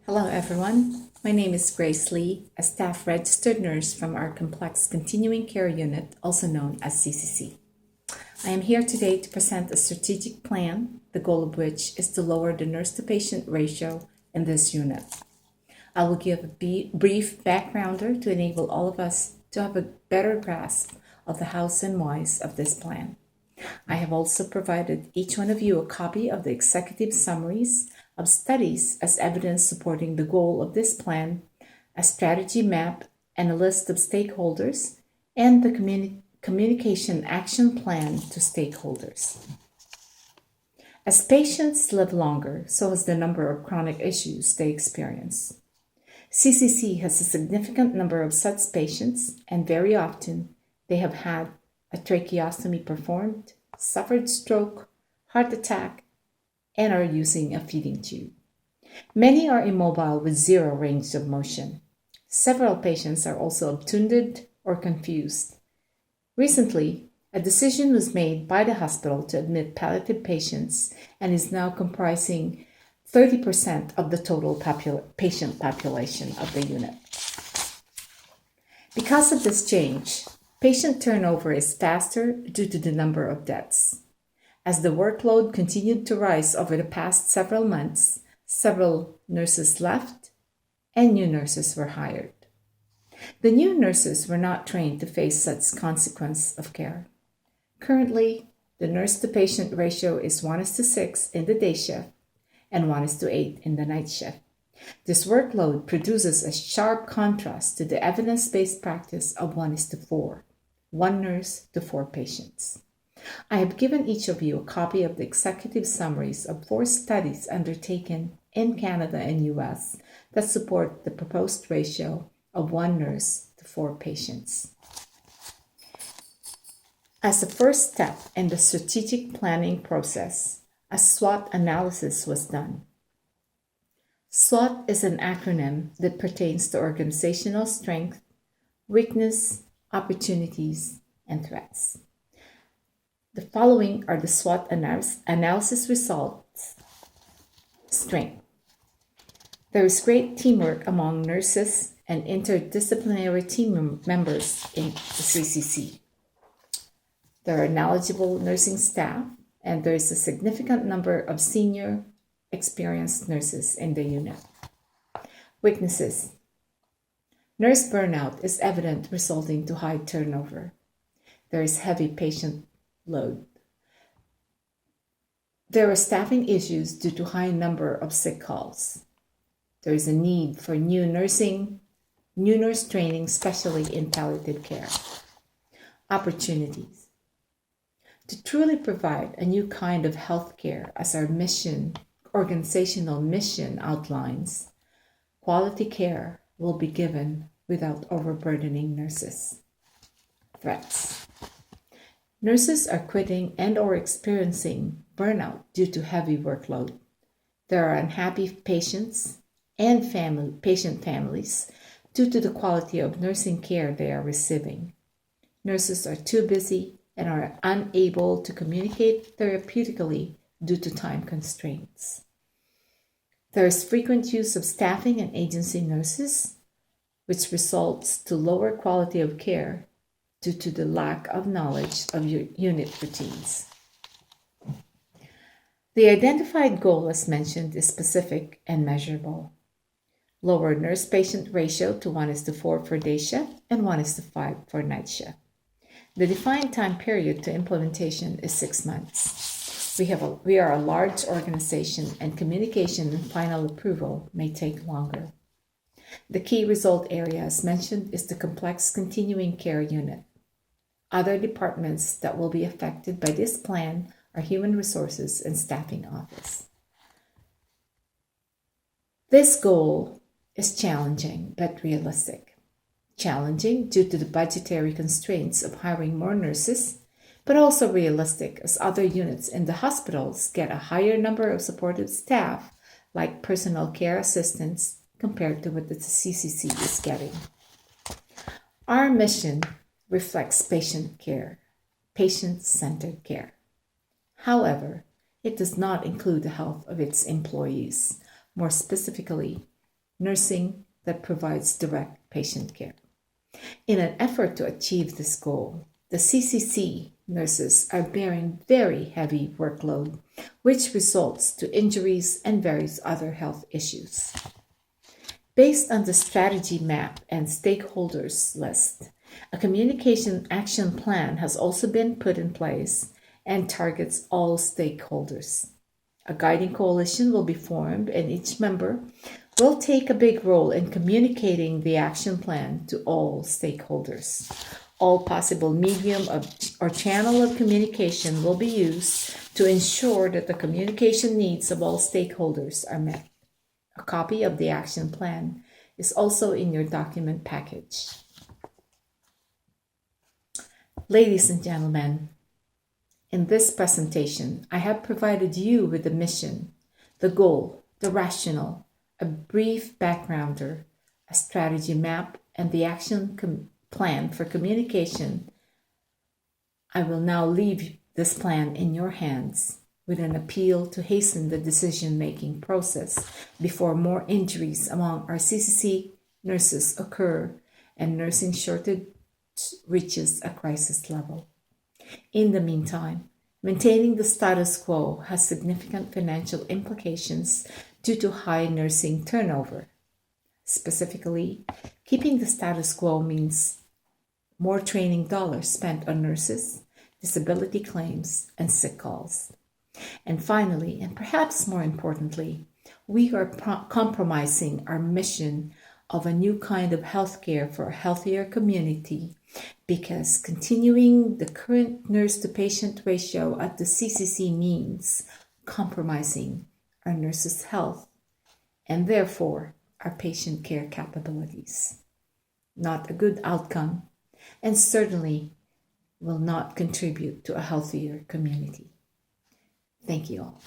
Hello everyone, my name is Grace Lee, a staff registered nurse from our Complex Continuing Care Unit, also known as CCC. I am here today to present a strategic plan, the goal of which is to lower the nurse-to-patient ratio in this unit. I will give a brief backgrounder to enable all of us to have a better grasp of the hows and whys of this plan. I have also provided each one of you a copy of the executive summaries of studies as evidence supporting the goal of this plan, a strategy map, and a list of stakeholders, and the communication action plan to stakeholders. As patients live longer, so has the number of chronic issues they experience. CCC has a significant number of such patients, and very often they have had a tracheostomy performed, suffered stroke, heart attack, and are using a feeding tube. Many are immobile with zero range of motion. Several patients are also obtunded or confused. Recently, a decision was made by the hospital to admit palliative patients and is now comprising 30% of the total patient population of the unit. Because of this change, patient turnover is faster due to the number of deaths. As the workload continued to rise over the past several months, several nurses left and new nurses were hired. The new nurses were not trained to face such consequence of care. Currently, the nurse-to-patient ratio is 1:6 in the day shift and 1:8 in the night shift. This workload produces a sharp contrast to the evidence-based practice of 1:4, 1 nurse to 4 patients. I have given each of you a copy of the executive summaries of 4 studies undertaken in Canada and US that support the proposed ratio of 1 nurse to 4 patients. As a first step in the strategic planning process, a SWOT analysis was done. SWOT is an acronym that pertains to organizational strength, weakness, opportunities, and threats. The following are the SWOT analysis results. Strength. There is great teamwork among nurses and interdisciplinary team members in the CCC. There are knowledgeable nursing staff, and there is a significant number of senior, experienced nurses in the unit. Weaknesses. Nurse burnout is evident, resulting to high turnover. There is heavy patient load. There are staffing issues due to high number of sick calls. There is a need for new nurse training, especially in palliative care. Opportunities. To truly provide a new kind of healthcare as our organizational mission outlines, quality care will be given without overburdening nurses. Threats. Nurses are quitting and or experiencing burnout due to heavy workload. There are unhappy patients and patient families due to the quality of nursing care they are receiving. Nurses are too busy and are unable to communicate therapeutically due to time constraints. There is frequent use of staffing and agency nurses, which results to lower quality of care due to the lack of knowledge of your unit routines. The identified goal, as mentioned, is specific and measurable. Lower nurse-patient ratio to 1:4 for day shift and 1:5 for night shift. The defined time period to implementation is 6 months. We are a large organization, and communication and final approval may take longer. The key result area, as mentioned, is the Complex Continuing Care Unit. Other departments that will be affected by this plan are Human Resources and Staffing Office. This goal is challenging but realistic. Challenging due to the budgetary constraints of hiring more nurses, but also realistic as other units in the hospitals get a higher number of supportive staff, like personal care assistants, compared to what the CCC is getting. Our mission reflects patient care, patient-centered care. However, it does not include the health of its employees, more specifically, nursing that provides direct patient care. In an effort to achieve this goal, the CCC nurses are bearing very heavy workload, which results to injuries and various other health issues. Based on the strategy map and stakeholders list, a communication action plan has also been put in place and targets all stakeholders. A guiding coalition will be formed, and each member will take a big role in communicating the action plan to all stakeholders. All possible medium or channel of communication will be used to ensure that the communication needs of all stakeholders are met. A copy of the action plan is also in your document package. Ladies and gentlemen, in this presentation, I have provided you with the mission, the goal, the rationale, a brief backgrounder, a strategy map, and the action plan for communication. I will now leave this plan in your hands with an appeal to hasten the decision-making process before more injuries among our CCC nurses occur and nursing shortage reaches a crisis level. In the meantime, maintaining the status quo has significant financial implications due to high nursing turnover. Specifically, keeping the status quo means more training dollars spent on nurses, disability claims, and sick calls. And finally, and perhaps more importantly, we are compromising our mission of a new kind of healthcare for a healthier community because continuing the current nurse-to-patient ratio at the CCC means compromising our nurses' health and therefore our patient care capabilities. Not a good outcome, and certainly will not contribute to a healthier community. Thank you all.